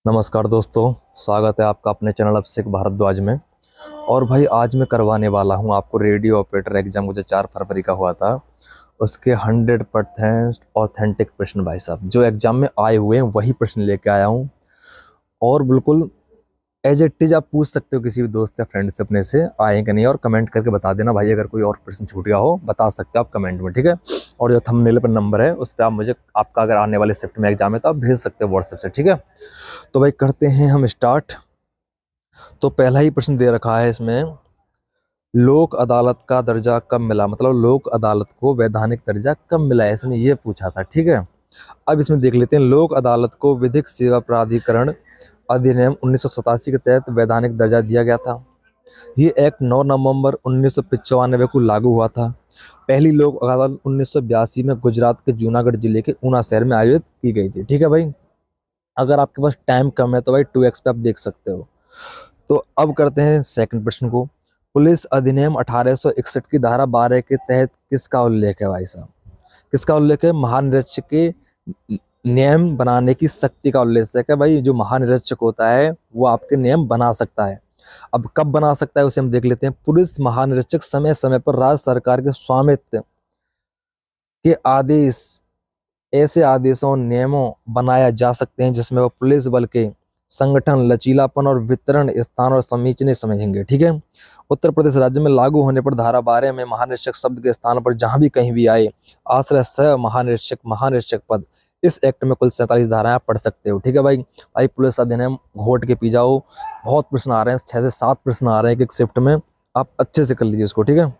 नमस्कार दोस्तों, स्वागत है आपका अपने चैनल अभिषेक भारद्वाज में। और भाई आज मैं करवाने वाला हूं आपको रेडियो ऑपरेटर एग्जाम, मुझे 4 फरवरी का हुआ था। उसके 100% ऑथेंटिक प्रश्न भाई साहब जो एग्जाम में आए हुए हैं वही प्रश्न लेके आया हूं। और बिल्कुल एज इट इज आप पूछ सकते हो किसी भी दोस्त या फ्रेंड से अपने से आए हैं कि नहीं, और कमेंट करके बता देना भाई। अगर कोई और प्रश्न छूट गया हो बता सकते हो आप कमेंट में, ठीक है। और जो थंबनेल पर नंबर है उस पर आप मुझे आपका अगर आने वाले शिफ्ट में एग्जाम है तो आप भेज सकते हो व्हाट्सएप से, ठीक है। तो भाई करते हैं हम स्टार्ट। तो पहला ही प्रश्न दे रखा है इसमें, लोक अदालत का दर्जा कब मिला, मतलब लोक अदालत को वैधानिक दर्जा कब मिला है, इसमें ये पूछा था, ठीक है। अब इसमें देख लेते हैं, लोक अदालत को विधिक सेवा प्राधिकरण अधिनियम 1987 के तहत वैधानिक दर्जा दिया गया था। ये एक्ट 9 नवंबर 1995 को लागू हुआ था। पहली लोक अदालत 1982 में गुजरात के जूनागढ़ जिले के ऊना शहर में आयोजित की गई थी, ठीक है भाई। अगर आपके पास टाइम कम है तो भाई 2x पे आप देख सकते हो। तो अब करते हैं सेकंड प्रश्न को। पुलिस अधिनियम 1861 की धारा 12 के तहत किसका उल्लेख है भाई साहब? किसका उल्लेख है? महानिरीक्षक के नियम बनाने की शक्ति का उल्लेख है भाई। जो महानिरीक्षक होता है वो आपके नियम बना सकता है। अब कब बना सकता है उसे हम देख लेते हैं। पुलिस महानिरीक्षक समय समय पर राज्य सरकार के स्वामित्व के आदेश, ऐसे आदेशों और नियमों बनाया जा सकते हैं जिसमें वो पुलिस बल के संगठन, लचीलापन और वितरण स्थान और समीचने समझेंगे, ठीक है। उत्तर प्रदेश राज्य में लागू होने पर धारा 12 में महानिरीक्षक शब्द के स्थान पर जहां भी कहीं भी आए आश्रय सह महानिरीक्षक महानिरीक्षक पद। इस एक्ट में कुल 47 धाराएं आप पढ़ सकते हो, ठीक है भाई। भाई पुलिस अधिनियम घोट के पी जाओ, बहुत प्रश्न आ रहे हैं, 6 से 7 प्रश्न आ रहे हैं एक शिफ्ट में। आप अच्छे से कर लीजिए उसको, ठीक है।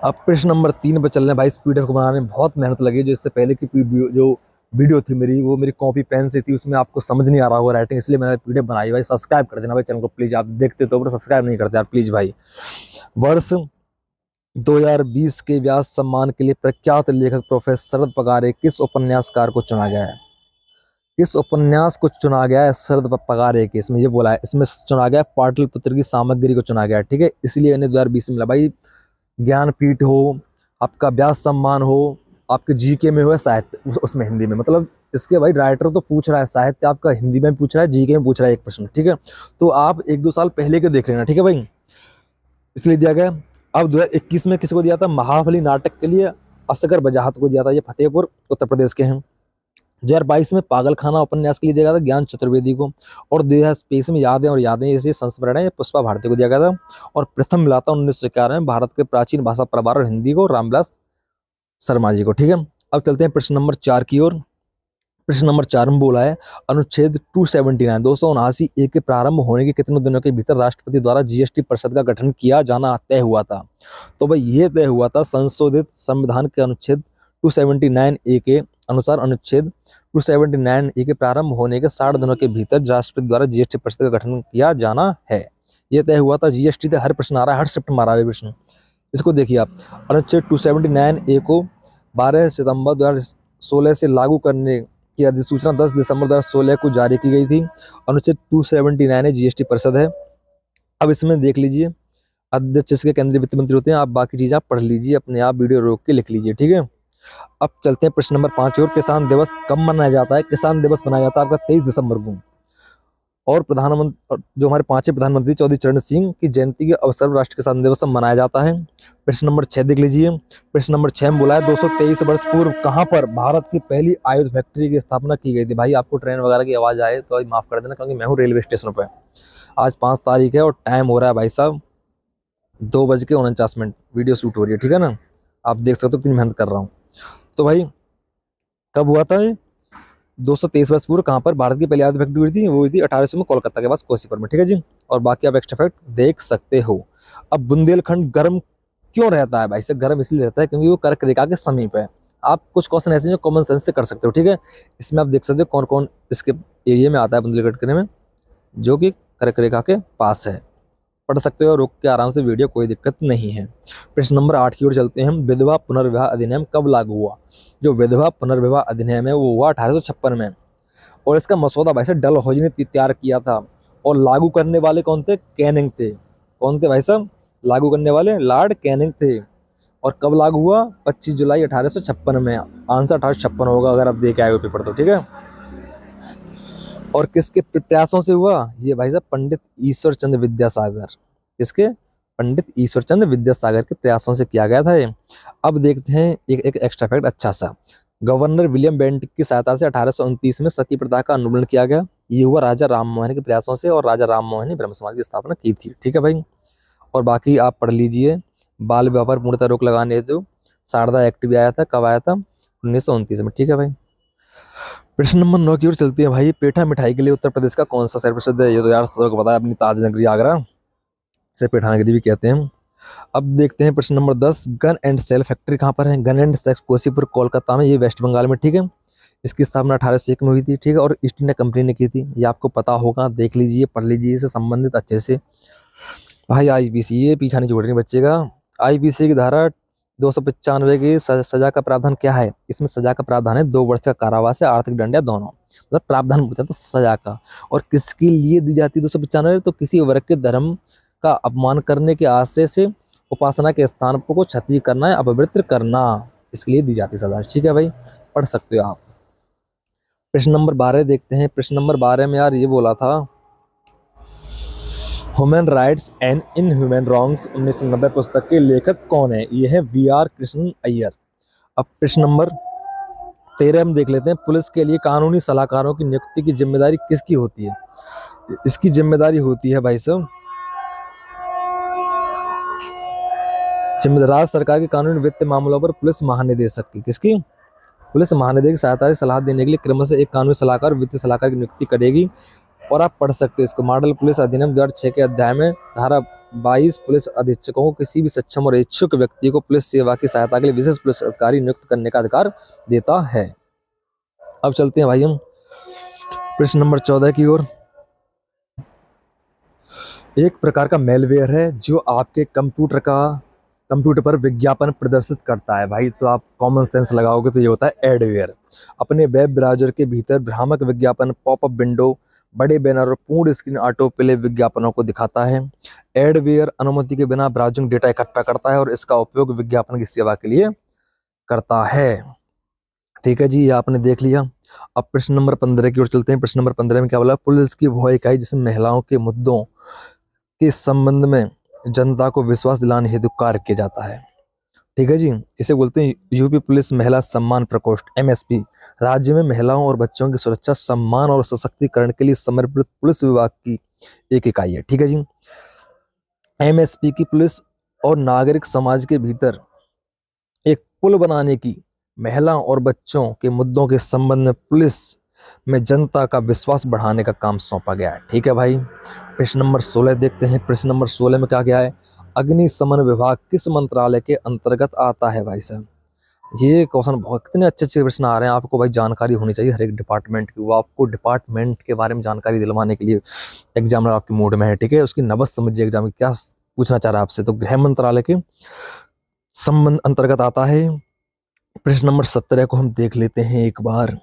अब प्रश्न नंबर 3 पे चल रहे हैं भाई। इस पीडीएफ को बनाने में बहुत मेहनत लगी, जो इससे पहले की जो वीडियो थी मेरी, वो मेरी कॉपी पेन से थी, उसमें आपको समझ नहीं आ रहा होगा राइटिंग, इसलिए मैंने पीडीएफ बनाई। भाई सब्सक्राइब कर देना भाई चैनल को प्लीज, आप देखते तो सब्सक्राइब नहीं करते यार प्लीज भाई। वर्ष 2020 के व्यास सम्मान के लिए प्रख्यात लेखक प्रोफेसर शरद पगारे किस उपन्यासकार को चुना गया है? किस उपन्यास को चुना गया है शरद पगारे के? इसमें ये बोला है, इसमें चुना गया है पाटलिपुत्र की सामग्री को चुना गया है, ठीक है। इसलिए इन्हें 2020 में मिला भाई। ज्ञानपीठ हो, आपका व्यास सम्मान हो, आपके जीके में हो या साहित्य उसमें हिंदी में, मतलब इसके भाई राइटर तो पूछ रहा है, साहित्य आपका हिंदी में पूछ रहा है, जीके में पूछ रहा है एक प्रश्न, ठीक है। तो आप 1-2 साल पहले के देख लेना, ठीक है भाई, इसलिए दिया गया। अब 2021 में किसको दिया था? महाबली नाटक के लिए असगर बजाहत को दिया था, ये फतेहपुर उत्तर प्रदेश के हैं। 2022 में पागल खाना उपन्यास के लिए दिया गया था ज्ञान चतुर्वेदी को। और 2023 में यादें और यादें ऐसे संस्मरण है पुष्पा भारती को दिया गया था। और प्रथम मिला था 1991 में भारत के प्राचीन भाषा प्रभार और हिंदी को रामविलास शर्मा जी को, ठीक है। अब चलते हैं प्रश्न नंबर 4 की ओर। प्रश्न नंबर 4 में बोला है, अनुच्छेद 279 279 ए के प्रारंभ होने के कितने दिनों के भीतर राष्ट्रपति द्वारा जीएसटी परिषद का गठन किया जाना तय हुआ था? तो भाई ये तय हुआ था संशोधित संविधान के अनुच्छेद 279 ए के अनुसार। अनुच्छेद 279 ए के प्रारंभ होने के 60 दिनों के भीतर राष्ट्रपति द्वारा जीएसटी परिषद का गठन किया जाना है, ये तय हुआ था। जीएसटी तो हर प्रश्न आ रहा है, हर शिफ्ट में आ रहा है प्रश्न। इसको देखिए आप, अनुच्छेद 279 ए को 12 सितंबर 2016 से लागू करने की अधिसूचना 10 दिसंबर 2016 को जारी की गई थी। अनुच्छेद 279 जीएसटी परिषद है। अब इसमें देख लीजिए, अध्यक्ष इसके केंद्रीय वित्त मंत्री होते हैं। आप बाकी चीजें आप पढ़ लीजिए, अपने आप वीडियो रोक के लिख लीजिए, ठीक है। अब चलते हैं प्रश्न नंबर 5 और। किसान दिवस कब मनाया जाता है? किसान दिवस मनाया जाता है आपका 23 दिसंबर को। और प्रधानमंत्री, जो हमारे 5वें प्रधानमंत्री चौधरी चरण सिंह की जयंती के अवसर पर राष्ट्रीय किसान दिवस मनाया जाता है। प्रश्न नंबर 6 देख लीजिए। प्रश्न नंबर 6 में बोला है 223 वर्ष पूर्व कहां पर भारत की पहली आयुध फैक्ट्री की स्थापना की गई थी? भाई आपको ट्रेन वगैरह की आवाज आए तो माफ कर देना, क्योंकि मैं हूँ रेलवे स्टेशन पे। आज 5 तारीख है और टाइम हो रहा है भाई साहब 2:49। वीडियो शूट हो रही है, ठीक है ना। आप देख सकते हो कितनी मेहनत कर रहा हूँ। तो भाई कब हुआ था ये? 223 वर्ष पूर्व कहाँ पर भारत की पहली आयुध फैक्ट्री हुई थी? वो हुई थी 1800 में कोलकाता के पास कोसीपुर में, ठीक है जी। और बाकी आप एक्स्ट्रा फैक्ट देख सकते हो। अब बुंदेलखंड गर्म क्यों रहता है भाई? से गर्म इसलिए रहता है क्योंकि वो कर्क रेखा के समीप है। आप कुछ क्वेश्चन ऐसे जो कॉमन सेंस से कर सकते हो, ठीक है। इसमें आप देख सकते हो कौन कौन इसके एरिया में आता है बुंदेलखंड में, जो कि कर्क रेखा के पास है। पढ़ सकते हो रोक के आराम से वीडियो, कोई दिक्कत नहीं है। प्रश्न नंबर 8 की ओर चलते हैं हम। विधवा पुनर्विवाह अधिनियम कब लागू हुआ? जो विधवा पुनर्विवाह अधिनियम है वो हुआ 1856 में। और इसका मसौदा भाई साहब डलहौजी ने तैयार किया था। और लागू करने वाले कौन थे? कैनिंग थे। कौन थे भाई साहब लागू करने वाले? लॉर्ड कैनिंग थे। और कब लागू हुआ? 25 जुलाई 1856 में। आंसर 1856 होगा अगर आप दे के आए हो पेपर तो, ठीक है। और किसके प्रयासों से हुआ ये भाई साहब? पंडित ईश्वर चंद्र विद्यासागर। किसके? पंडित ईश्वर चंद्र विद्यासागर के प्रयासों से किया गया था ये। अब देखते हैं एक एक एक्स्ट्रा फैक्ट अच्छा सा। गवर्नर विलियम बेंटिक की सहायता से 1829 में सती प्रथा का उन्मूलन किया गया। ये हुआ राजा राम मोहन के प्रयासों से, और राजा राम मोहन ने ब्रह्म समाज की स्थापना की थी। ठीक है भाई। और बाकी आप पढ़ लीजिए। बाल विवाह पर पूर्णतः रोक लगाने हेतु शारदा एक्ट भी आया था। कब आया था? 1929 में। ठीक है भाई। प्रश्न नंबर 9 की ओर चलते हैं भाई। पेठा मिठाई के लिए उत्तर प्रदेश का कौन सा शहर प्रसिद्ध है? ये तो यार सबको पता है, अपनी ताज नगरी आगरा, इसे पेठा नगरी भी कहते हैं। अब देखते हैं प्रश्न number 10। Gun and shell factory कहाँ पर है? Gun and shell Cossipore Kolkata में, ये वेस्ट बंगाल में। ठीक है। इसकी स्थापना 1801 में हुई थी। ठीक है। और ईस्ट इंडिया कंपनी ने की थी। ये आपको पता होगा, देख लीजिए, पढ़ लीजिए इससे संबंधित अच्छे से। भाई आईपीसी, ये पीछा नहीं छोड़ रही बच्चे का। आईपीसी की धारा 295 की सजा का प्रावधान क्या है? इसमें सजा का प्रावधान है 2 वर्ष का कारावास या आर्थिक दंड या दोनों। मतलब प्रावधान पूछा था सजा का। और किसके लिए दी जाती है 295? तो किसी वर्ग के धर्म का अपमान करने के आशय से उपासना के स्थान को क्षति करना या अपवित्र करना, इसके लिए दी जाती सजा। ठीक है भाई, पढ़ सकते हो आप। प्रश्न नंबर 12 देखते हैं। प्रश्न नंबर 12 में यार ये बोला था, human rights and inhuman wrongs 1990 पुस्तक के लेखक कौन है? ये है वीआर कृष्णन अय्यर। अब प्रश्न नंबर 13 हम देख लेते हैं। पुलिस के लिए कानूनी सलाहकारों की नियुक्ति की जिम्मेदारी किसकी होती है? इसकी जिम्मेदारी होती है भाई साहब, राज्य सरकार के कानूनी वित्त मामलों पर पुलिस महानिदेशक की। किसकी? पुलिस महानिदेशक की सहायता से सलाह देने के लिए क्रमशः एक कानूनी सलाहकार वित्तीय सलाहकार की नियुक्ति करेगी। और आप पढ़ सकते हो इसको। मॉडल पुलिस अधिनियम 2006 के अध्याय में धारा 22 पुलिस अधीक्षकों को किसी भी सक्षम और इच्छुक व्यक्ति को पुलिस सेवा की सहायता के लिए विशेष पुलिस अधिकारी नियुक्त करने का अधिकार देता है। अब चलते हैं भाई हम प्रश्न नंबर 14 की ओर। एक प्रकार का मेलवेयर है जो आपके कंप्यूटर पर विज्ञापन प्रदर्शित करता है। भाई तो आप कॉमन सेंस लगाओगे तो ये होता है एडवेयर। अपने वेब ब्राउजर के भीतर भ्रामक विज्ञापन, पॉपअप विंडो, बड़े बैनर और पूर्ण स्क्रीन ऑटो प्ले विज्ञापनों को दिखाता है। एडवेयर अनुमति के बिना ब्राउजिंग डेटा इकट्ठा करता है और इसका उपयोग विज्ञापन की सेवा के लिए करता है। ठीक है जी, ये आपने देख लिया। अब प्रश्न नंबर 15 की ओर चलते हैं। प्रश्न नंबर 15 में क्या बोला? पुलिस की वह इकाई जिसमें महिलाओं के मुद्दों के संबंध में जनता को विश्वास दिलाने हेतु कार्य किया जाता है। ठीक है जी, इसे बोलते हैं यूपी पुलिस महिला सम्मान प्रकोष्ठ, एमएसपी। राज्य में महिलाओं और बच्चों की सुरक्षा, सम्मान और सशक्तिकरण के लिए समर्पित पुलिस विभाग की एक इकाई है। ठीक है जी। एमएसपी की पुलिस और नागरिक समाज के भीतर एक पुल बनाने की, महिलाओं और बच्चों के मुद्दों के संबंध में पुलिस में जनता का विश्वास बढ़ाने का काम सौंपा गया है। ठीक है भाई। प्रश्न नंबर 16 देखते हैं। प्रश्न नंबर 16 में क्या गया है? अग्निशमन विभाग किस मंत्रालय के अंतर्गत आता है? भाई साहब ये क्वेश्चन बहुत, कितने अच्छे अच्छे प्रश्न आ रहे हैं। आपको भाई जानकारी होनी चाहिए हर एक डिपार्टमेंट की। वो आपको डिपार्टमेंट के बारे में जानकारी दिलवाने के लिए एग्जामिनर आपके मूड में है। ठीक है, उसकी नब्ज समझिए एग्जाम में क्या पूछना चाह रहा है आपसे। तो गृह मंत्रालय के संबंध अंतर्गत आता है। प्रश्न नंबर 17 को हम देख लेते हैं एक बार।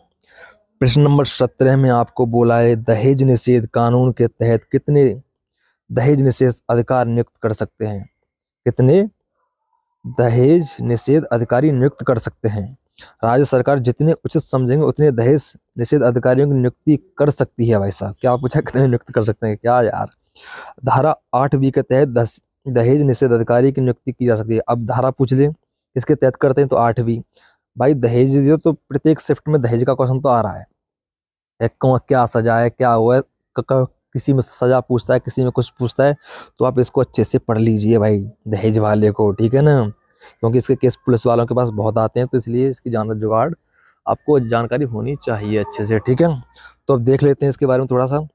प्रश्न नंबर 17 में आपको बोला है दहेज निषेध कानून के तहत कितने दहेज निषेध अधिकार नियुक्त कर सकते हैं? कितने दहेज निषेध अधिकारी नियुक्त कर सकते हैं? राज्य सरकार जितने उचित समझेंगे उतने दहेज निषेध अधिकारियों की नियुक्ति कर सकती है। भाई साहब क्या पूछा? कितने नियुक्त कर सकते हैं? क्या यार, धारा 8B के तहत दहेज निषेध अधिकारी की नियुक्ति की जा सकती है। अब धारा पूछ ले इसके तहत करते हैं तो 8B। भाई दहेज जो, तो प्रत्येक शिफ्ट में दहेज का क्वेश्चन तो आ रहा है। क्या सजा है, क्या हुआ है, किसी में सजा पूछता है, किसी में कुछ पूछता है। तो आप इसको अच्छे से पढ़ लीजिए भाई दहेज वाले को। ठीक है ना, क्योंकि इसके केस पुलिस वालों के पास बहुत आते हैं, तो इसलिए इसकी जुगाड़ आपको जानकारी होनी चाहिए अच्छे से। ठीक है, तो अब देख लेते हैं इसके बारे में थोड़ा सा।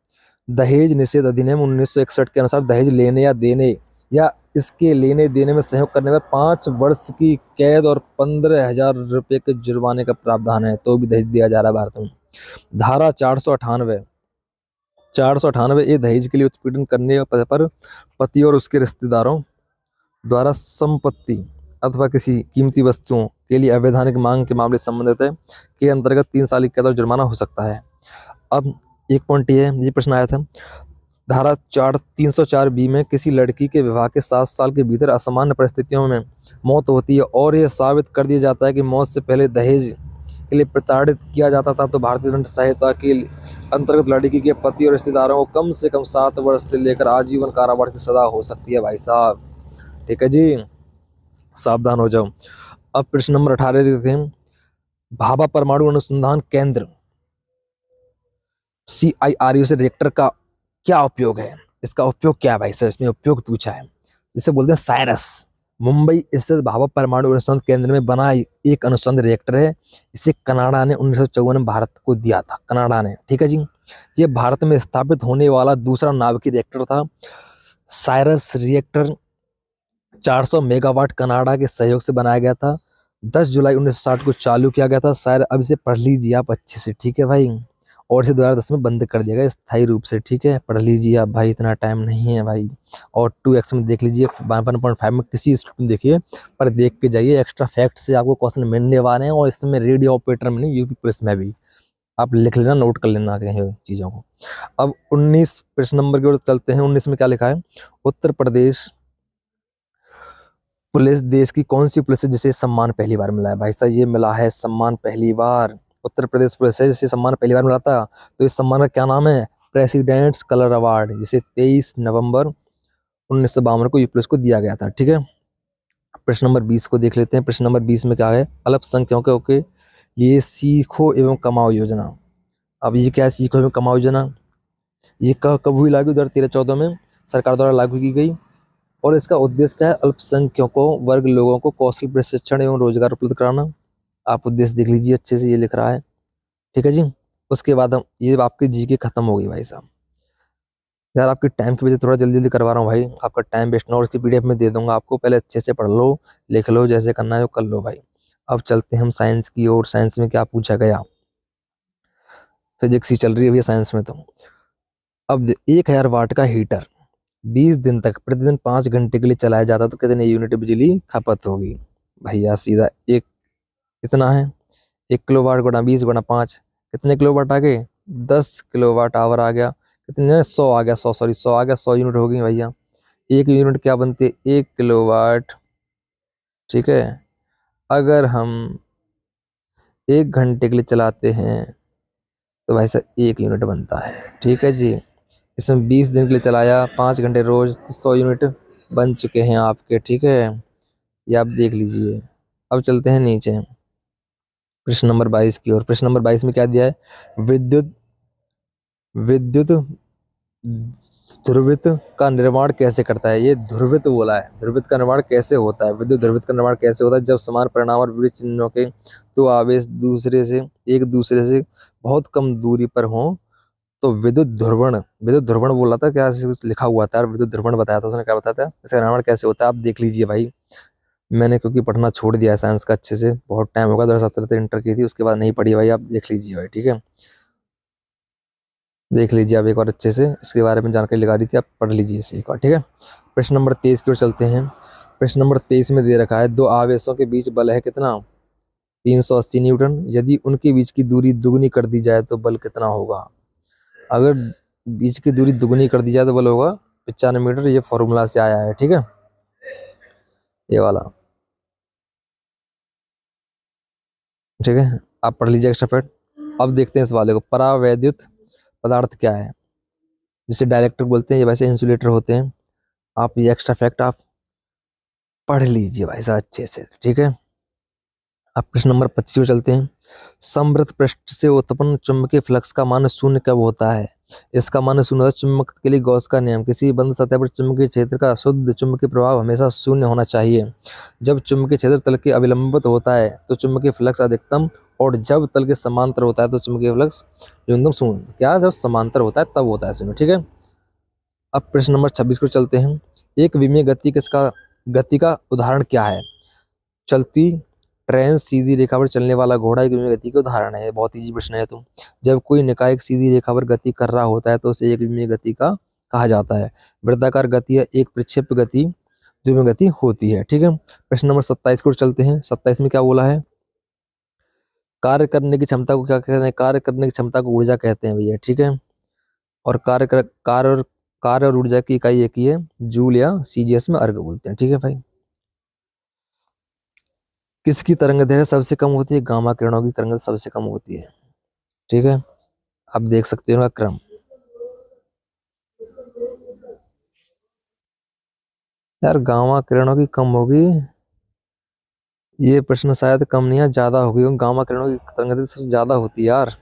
दहेज निषेध अधिनियम 1961 के अनुसार दहेज लेने या देने या इसके लेने देने में सहयोग करने पर 5 वर्ष की कैद और 15,000 रुपये के जुर्माने का प्रावधान है। तो भी दहेज दिया जा रहा है भारत में। धारा 498 ये दहेज के लिए उत्पीड़न करने पर पति और उसके रिश्तेदारों द्वारा संपत्ति अथवा किसी कीमती वस्तुओं के लिए अवैधानिक मांग के मामले संबंधित है के अंतर्गत 3 साल की कैद और जुर्माना हो सकता है। अब एक पॉइंट ये प्रश्न आया था, धारा 304B में किसी लड़की के विवाह के 7 साल के भीतर असामान्य परिस्थितियों में मौत होती है और यह साबित कर दिया जाता है कि मौत से पहले दहेज के लिए प्रताड़ित किया जाता था तो भारतीय दंड संहिता के अंतर्गत लड़की के पति और रिश्तेदारों को कम से कम 7 वर्ष से लेकर आजीवन कारावास की सजा हो सकती है भाई साहब। ठीक है जी, सावधान हो जाओ। अब प्रश्न नंबर 18 देखते हैं। भाभा परमाणु अनुसंधान केंद्र CIRU से रिएक्टर का क्या उपयोग है? इसका उपयोग क्या है भाई साहब? इसमें उपयोग पूछा है, जिसे बोलते हैं साइरस। मुंबई स्थित भाभा परमाणु अनुसंधान केंद्र में बना एक अनुसंधान रिएक्टर है। इसे कनाडा ने 1954 में भारत को दिया था, कनाडा ने। ठीक है जी, ये भारत में स्थापित होने वाला दूसरा नाभिकीय रिएक्टर था। साइरस रिएक्टर 400 मेगावाट कनाडा के सहयोग से बनाया गया था। 10 जुलाई 1960 को चालू किया गया था। शायद अब इसे पढ़ लीजिए आप अच्छे से, ठीक है भाई। और इसे 2010 में बंद कर दिया गया स्थायी रूप से, ठीक है। पढ़ लीजिए आप भाई, इतना टाइम नहीं है भाई। और 2x में देख लीजिए, 1.5 में किसी स्पीड में देखिए, पर देख के जाइए। एक्स्ट्रा फैक्ट से आपको क्वेश्चन मिलने वाले हैं, और इसमें रेडियो ऑपरेटर में नहीं, यूपी पुलिस में भी। आप लिख लेना, नोट कर लेना कहीं चीज़ों को। अब 19 प्रश्न नंबर की ओर चलते हैं। 19 में क्या लिखा है? उत्तर प्रदेश पुलिस देश की कौन सी पुलिस है जिसे सम्मान पहली बार मिला है? भाई साहब, ये मिला है सम्मान पहली बार, उत्तर प्रदेश पुलिस है जिसे सम्मान पहली बार मिला था। तो इस सम्मान का क्या नाम है? प्रेसिडेंट्स कलर अवार्ड, जिसे 23 नवंबर 1952 को यूपी पुलिस को दिया गया था। ठीक है, प्रश्न नंबर 20 को देख लेते हैं। प्रश्न नंबर 20 में क्या है? अल्पसंख्यकों के लिए सीखो एवं कमाओ योजना। अब ये क्या है सीखो एवं कमाओ योजना? ये कब हुई लागू? 2013-14 में सरकार द्वारा लागू की गई। और इसका उद्देश्य क्या है? अल्पसंख्यकों वर्ग लोगों को कौशल प्रशिक्षण एवं रोजगार उपलब्ध कराना। आप उद्देश्य देख लीजिए अच्छे से, ये लिख रहा है। ठीक है जी, उसके बाद हम ये आपकी जीके खत्म हो गई भाई साहब। यार आपकी टाइम की वजह से थोड़ा जल्दी जल्दी करवा रहा हूँ भाई, आपका टाइम वेस्ट ना हो। इसकी PDF में दे दूंगा आपको, पहले अच्छे से पढ़ लो, लिख लो, जैसे करना है वो कर लो भाई। अब चलते हैं हम साइंस की ओर। साइंस में क्या पूछा गया? फिजिक्स ही चल रही है भैया साइंस में तो। अब 1000 वाट का हीटर 20 दिन तक प्रतिदिन 5 घंटे के लिए चलाया जाता तो कितने यूनिट बिजली खपत होगी? भैया सीधा एक इतना है, 1 किलोवाट गुणा 20 गुणा 5, कितने किलोवाट आ गए? 10 किलोवाट आवर आ गया। कितने? 100 आ गया, 100, सॉरी 100 आ गया, 100 यूनिट हो गई भैया। एक यूनिट क्या बनती है? 1 किलोवाट। ठीक है, अगर हम 1 घंटे के लिए चलाते हैं तो भाई साहब 1 यूनिट बनता है। ठीक है जी, इसमें 20 दिन के लिए चलाया, 5 घंटे रोज, तो 100 यूनिट बन चुके हैं आपके। ठीक है, ये आप देख लीजिए। अब चलते हैं नीचे प्रश्न नंबर 22 की ओर। प्रश्न नंबर 22 में क्या दिया है? विद्युत विद्युत ध्रुवित का निर्माण कैसे करता है? ये ध्रुवित बोला है, ध्रुवित का निर्माण कैसे होता है? विद्युत ध्रुवित का निर्माण कैसे होता है? जब समान परिणाम और विपरीत चिन्हों के दो आवेश एक दूसरे से बहुत कम दूरी पर हों तो विद्युत ध्रुवण बोला था क्या? ऐसे कुछ लिखा हुआ था, विद्युत ध्रुवण बताया था उसने। क्या बताया था? इसका निर्माण कैसे होता है? आप देख लीजिए भाई। मैंने क्योंकि पढ़ना छोड़ दिया है साइंस का अच्छे से, बहुत टाइम होगा, 2017 से इंटर की थी, उसके बाद नहीं पढ़ी भाई। आप देख लीजिए भाई, ठीक है, देख लीजिए आप एक बार अच्छे से, इसके बारे में जानकारी लगा दी थी, आप पढ़ लीजिए इसे एक बार। ठीक है, प्रश्न नंबर 23 की ओर चलते हैं। प्रश्न नंबर 23 में दे रखा है, दो आवेशों के बीच बल है कितना? 380 न्यूटन। यदि उनके बीच की दूरी दुगनी कर दी जाए तो बल कितना होगा? अगर बीच की दूरी दुगनी कर दी जाए तो बल होगा 95 मीटर। ये फॉर्मूला से आया है, ठीक है, ये वाला। ठीक है, आप पढ़ लीजिए एक्स्ट्रा फैक्ट। अब देखते हैं इस वाले को, परावैद्युत पदार्थ क्या है, जिसे डायरेक्टर बोलते हैं, ये वैसे इंसुलेटर होते हैं। आप ये एक्स्ट्रा फैक्ट आप पढ़ लीजिए भाई साहब अच्छे से, ठीक है। अब प्रश्न नंबर 25 पर चलते हैं। समवृत्त पृष्ठ से उत्पन्न चुंबकीय फ्लक्स का मान शून्य कब होता है? इसका मान शून्य होता है। चुंबक के लिए गॉस का नियम, किसी बंद सतह पर चुंबकीय क्षेत्र का शुद्ध चुंबकीय प्रभाव हमेशा शून्य होना चाहिए। जब चुंबकीय क्षेत्र तल के अविलंबित होता है तो चुंबकीय फ्लक्स अधिकतम, और जब तल के समांतर होता है तो चुंबकीय फ्लक्स न्यूनतम शून्य। क्या? जब समांतर होता है तब होता है शून्य, ठीक है। अब प्रश्न नंबर 26 को चलते हैं। एक विमीय गति का उदाहरण क्या है? चलती ट्रेन, सीधी रेखा पर चलने वाला घोड़ा एक विमीय गति का उदाहरण है। बहुत इजी प्रश्न है। तो जब कोई निकाय एक सीधी रेखा पर गति कर रहा होता है तो उसे एक विमीय गति का कहा जाता है। वृत्ताकार गति है, एक प्रक्षेप्य गति, द्विमीय गति होती है, ठीक है। प्रश्न नंबर 27 को चलते हैं। 27 में क्या बोला है? कार्य करने की क्षमता को क्या कहते हैं? कार्य करने की क्षमता को ऊर्जा कहते हैं भैया, ठीक है। और कार्य और ऊर्जा की इकाई एक ही है, जूल या CGS में अर्ग बोलते हैं, ठीक है भाई। किसकी तरंगदैर्घ्य सबसे कम होती है? गामा किरणों की तरंगदैर्घ्य सबसे कम होती है। ठीक है, आप देख सकते हो इनका क्रम। यार गामा किरणों की कम होगी, ये प्रश्न शायद कम नहीं है, ज्यादा होगी, क्योंकि गामा किरणों की तरंगदैर्घ्य सबसे ज्यादा होती है यार।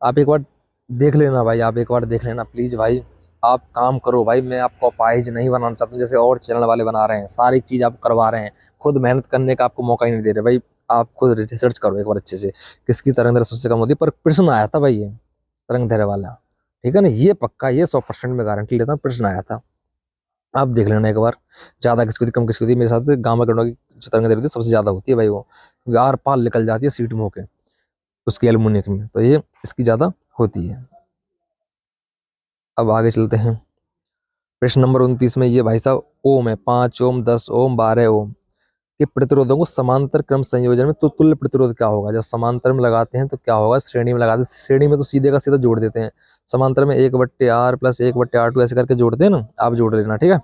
आप एक बार देख लेना भाई, आप एक बार देख लेना प्लीज भाई। आप काम करो भाई, मैं आपको अपाहिज नहीं बनाना चाहता हूँ जैसे और चैनल वाले बना रहे हैं, सारी चीज आप करवा रहे हैं, खुद मेहनत करने का आपको मौका ही नहीं दे रहे भाई। आप खुद रिसर्च करो एक बार अच्छे से, किसकी तरंग सबसे कम होती है। पर प्रश्न आया था भाई, ये तरंग दैर्घ्य वाला, ठीक है ना, ये पक्का, ये 100% में गारंटी लेता हूँ, प्रश्न आया था। आप देख लेना एक बार, ज्यादा किसकी होती कम किसकी होती। मेरे साथ गामा किरणों की जो तरंग दैर्घ्य होती है सबसे ज्यादा होती है भाई, वो आर पार निकल जाती है सीट में होके उसकी एल्युमिनियम में, तो ये इसकी ज्यादा होती है। अब आगे चलते हैं। प्रश्न नंबर 29 में ये भाई साहब ओम है, 5 ओम, 10 ओम, 12 ओम के प्रतिरोधों को समांतर क्रम संयोजन में तो तुल्य प्रतिरोध क्या होगा? जब समांतर में लगाते हैं तो क्या होगा? श्रेणी में लगाते हैं, श्रेणी में तो सीधे का सीधा जोड़ देते हैं, समांतर में 1/r प्लस 1/r2 ऐसे करके जोड़ते हैं ना, आप जोड़ लेना, ठीक है।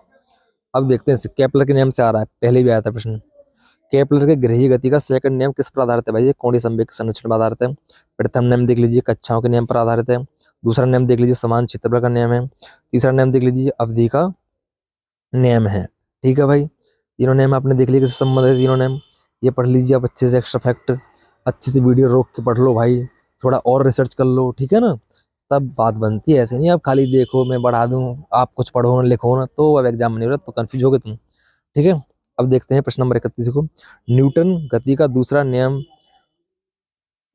अब देखते हैं, केपलर के नियम से आ रहा है, पहले भी आया था प्रश्न। केपलर के गृहीय गति का सेकंड नियम किस पर आधारित है भाई? ये कोणीय संवेग संरक्षण पर आधारित है। प्रथम नियम देख लीजिए, कक्षाओं के नियम पर आधारित है। दूसरा नियम देख लीजिए, समान क्षेत्रफल का नियम है। तीसरा नियम देख लीजिए, अवधि का नियम है। ठीक है भाई, तीनों नियम आपने देख लिया किससे संबंधित है, तीनों नियम ये पढ़ लीजिए आप अच्छे से, एक्स्ट्रा फैक्ट अच्छे से वीडियो रोक के पढ़ लो भाई, थोड़ा और रिसर्च कर लो, ठीक है ना, तब बात बनती है। ऐसे नहीं आप खाली देखो मैं बढ़ा दूं, आप कुछ पढ़ो ना लिखो ना, तो अब एग्जाम में नहीं हो रहा, तो कंफ्यूज हो गए तुम। ठीक है, अब देखते हैं प्रश्न नंबर 31 को। न्यूटन गति का दूसरा नियम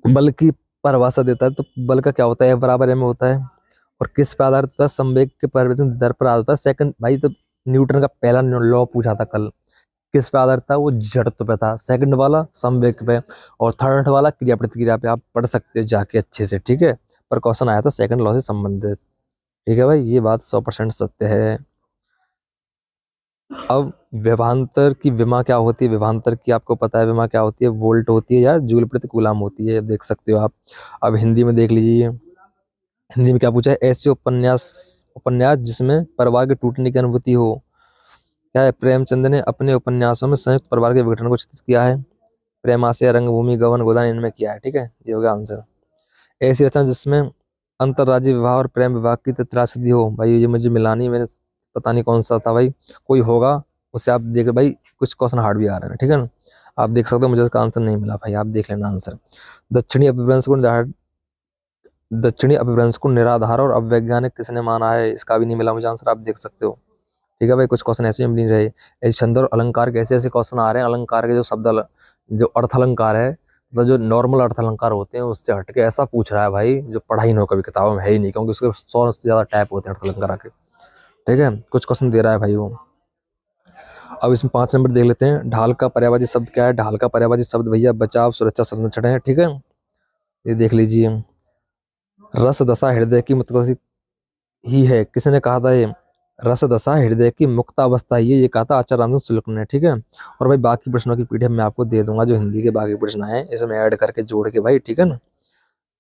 बल की परिभाषा देता है, तो बल का क्या होता है? F बराबर m होता है। और किस पे आधारित होता है? संवेग के परिवर्तन दर पर आधारित होता है। सेकंड भाई, तो न्यूटन का पहला लॉ पूछा था कल, किस पे आधारित था? वो जड़त्व पे था। सेकंड वाला संवेग पे, और थर्ड वाला क्रिया प्रतिक्रिया पे। आप पढ़ सकते हो जाके अच्छे से, ठीक है, पर क्वेश्चन आया था सेकंड लॉ से संबंधित। ठीक है भाई, ये बात 100% सत्य है। अब विभवांतर की विमा क्या होती है? विभवांतर की आपको पता है विमा क्या होती है? वोल्ट होती है या जूल प्रति कूलम होती है, देख सकते हो आप। अब हिंदी में देख लीजिए, हिंदी में क्या पूछा है? ऐसे उपन्यास उपन्यास जिसमें परिवार के टूटने की अनुभूति हो। क्या है? प्रेमचंद ने अपने उपन्यासों में संयुक्त परिवार के विघटन को चित्रित किया है। प्रेमाशय, रंगभूमि, गबन, गोदान, इनमें किया है। ठीक है, ये होगा आंसर। ऐसी रचना जिसमें अंतर्राज्यीय विवाह और प्रेम विवाह की त्रासदी हो। भाई ये मुझे मिला नहीं, मैंने पता नहीं कौन सा था भाई, कोई होगा उससे आप देख भाई, कुछ क्वेश्चन हार्ड भी आ रहे हैं, ठीक है ना, आप देख सकते हो, मुझे इसका आंसर नहीं मिला भाई, आप देख लेना आंसर। दक्षिणी अपभ्रंश को दक्षिणी अपभ्रंश को निराधार और अवैज्ञानिक किसने माना है? इसका भी नहीं मिला मुझे आंसर, आप देख सकते हो। ठीक है भाई, कुछ क्वेश्चन ऐसे भी नहीं रहे। ऐसे छंद और अलंकार के ऐसे ऐसे क्वेश्चन आ रहे हैं, अलंकार के जो जो अर्थ अलंकार है, मतलब जो नॉर्मल अर्थ अलंकार होते हैं उससे हटके ऐसा पूछ रहा है भाई, जो पढ़ा ही नहीं हो कभी किताबों में है ही नहीं, क्योंकि उसके 100 से ज्यादा टाइप होते हैं अर्थ अलंकार के। ठीक है, कुछ क्वेश्चन दे रहा है भाई वो। अब इसमें 5 नंबर देख लेते हैं। ढाल का पर्यायवाची शब्द क्या है? ढाल का पर्यायवाची शब्द भैया बचाव, सुरक्षा, संरक्षण है। ठीक है, ये देख लीजिए। रस दशा हृदय की मुक्त ही है, किसने कहा था ये? रस दशा हृदय की मुक्तावस्था ही है, ये कहा था आचार्य रामचंद्र शुक्ल ने। ठीक है, और भाई बाकी प्रश्नों की पीडीएफ मैं आपको दे दूंगा, जो हिंदी के बाकी प्रश्न हैं इसमें ऐड करके जोड़ के भाई, ठीक है ना,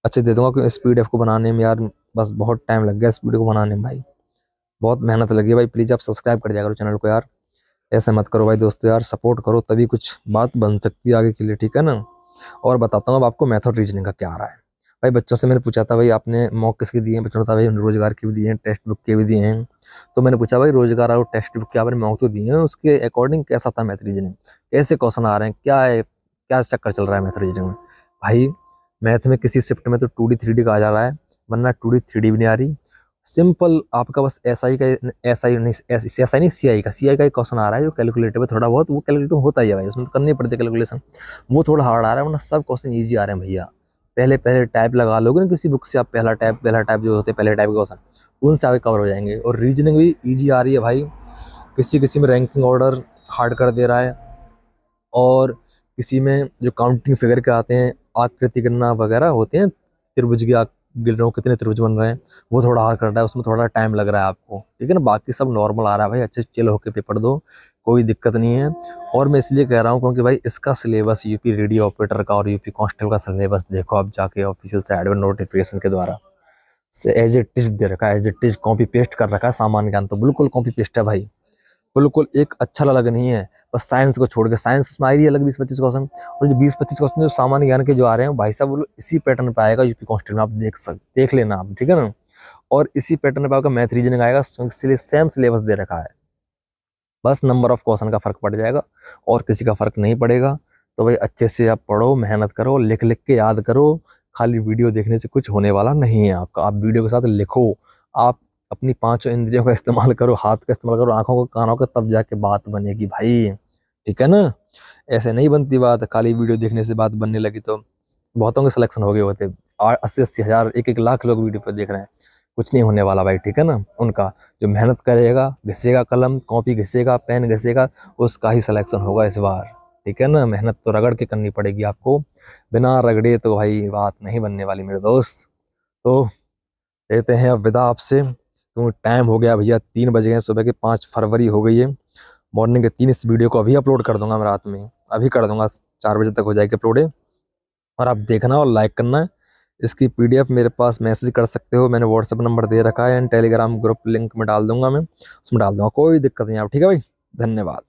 अच्छे दे दूंगा। क्योंकि इस पीडीएफ को बनाने में यार बस बहुत टाइम लग गया, इस पीडीएफ को बनाने में भाई बहुत मेहनत लगी है भाई। प्लीज आप सब्सक्राइब कर दिया करो चैनल को यार, ऐसे मत करो भाई दोस्तों, यार सपोर्ट करो, तभी कुछ बात बन सकती है आगे के लिए, ठीक है ना। और बताता हूँ अब आपको मेथड रीजनिंग का क्या आ रहा है। भाई बच्चों से मैंने पूछा था भाई आपने मॉक किसके दिए हैं? बच्चों ने कहा भाई रोजगार के भी दिए हैं, टेक्स्ट बुक के भी दिए हैं। तो मैंने पूछा भाई रोजगार और टेक्स्ट बुक के आपने मॉक तो दिए हैं, उसके अकॉर्डिंग कैसा था मैथ रीजनिंग, कैसे क्वेश्चन आ रहे हैं, क्या है, क्या चक्कर चल रहा है मैथ रीजनिंग में? भाई मैथ में किसी शिफ्ट में तो 2D 3D का आ जा रहा है, वरना 2D 3D भी नहीं आ रही। सिंपल आपका बस SI का, SI नहीं, SI नहीं, CI का एक क्वेश्चन आ रहा है जो कैलकुलेटर पे थोड़ा बहुत, वो कैलकुलेटर होता ही है भाई, उसमें तो करनी पड़ती है कैलकुलेशन, वो थोड़ा हार्ड आ रहा है, वरना सब क्वेश्चन ईजी आ रहे हैं भैया। पहले पहले टाइप लगा लोगे ना किसी बुक से आप, पहला टाइप जो होते हैं पहले टाइप के क्वेश्चन, उनसे आगे कवर हो जाएंगे। और रीजनिंग भी ईजी आ रही है भाई, किसी किसी में रैंकिंग ऑर्डर हार्ड कर दे रहा है, और किसी में जो काउंटिंग फिगर के आते हैं, आकृति गणना वगैरह होते हैं, त्रिभुज की गिन रहा हूँ कितने त्रिभुज बन रहे हैं, वो थोड़ा हार्ड कर रहा है, उसमें थोड़ा टाइम लग रहा है आपको, ठीक है ना। बाकी सब नॉर्मल आ रहा है भाई, अच्छे से चिल होकर पेपर दो, कोई दिक्कत नहीं है। और मैं इसलिए कह रहा हूँ क्योंकि भाई इसका सिलेबस, यूपी रेडियो ऑपरेटर का और यूपी कांस्टेबल का सिलेबस देखो आप जाके ऑफिशियल साइड में नोटिफिकेशन के द्वारा से, एज इट इज दे रखा है, as it is copy paste कर रखा है, सामान्य ज्ञान तो बिल्कुल कॉपी पेस्ट है भाई, बिल्कुल एक अच्छा अलग नहीं है। बस साइंस को छोड़ के, साइंस में आ रही है अलग 20-25 क्वेश्चन, और जो 20-25 क्वेश्चन जो सामान्य ज्ञान के जो आ रहे हैं भाई साहब, वो इसी पैटर्न पे आएगा यूपी कांस्टेबल में, आप देख लेना आप, ठीक है ना। और इसी पैटर्न पे आपका मैथ रीजनिंग आएगा, इसलिए सेम सिलेबस दे रखा है, बस नंबर ऑफ क्वेश्चन का फर्क पड़ जाएगा और किसी का फर्क नहीं पड़ेगा। तो भाई अच्छे से आप पढ़ो, मेहनत करो, लिख लिख के याद करो, खाली वीडियो देखने से कुछ होने वाला नहीं है आपका। आप वीडियो के साथ लिखो, आप अपनी पांचों इंद्रियों का इस्तेमाल करो, हाथ का इस्तेमाल करो, आंखों का, कानों का, तब जाके बात बनेगी भाई, ठीक है ना। ऐसे नहीं बनती बात, खाली वीडियो देखने से बात बनने लगी तो बहुतों के सिलेक्शन हो गए होते, 80-80 हज़ार, 1-1 लाख लोग वीडियो पर देख रहे हैं, कुछ नहीं होने वाला भाई, ठीक है ना। उनका जो मेहनत करेगा, घिसेगा कलम कॉपी, घिसेगा पेन, घिसेगा, उसका ही सिलेक्शन होगा इस बार, ठीक है ना। मेहनत तो रगड़ के करनी पड़ेगी आपको, बिना रगड़े तो भाई बात नहीं बनने वाली मेरे दोस्त। तो लेते हैं अब विदा आपसे, क्योंकि टाइम हो गया भैया, 3 बज गए, सुबह के 5 फरवरी हो गई है, मॉर्निंग के 3। इस वीडियो को अभी अपलोड कर दूंगा मैं, रात में अभी कर दूंगा, 4 बजे तक हो जाएगी अपलोड। और आप देखना और लाइक करना। इसकी पीडीएफ मेरे पास मैसेज कर सकते हो, मैंने व्हाट्सएप नंबर दे रखा है, एंड टेलीग्राम ग्रुप लिंक में डाल दूंगा, मैं उसमें डाल दूंगा, कोई दिक्कत नहीं आप, ठीक है भाई, धन्यवाद।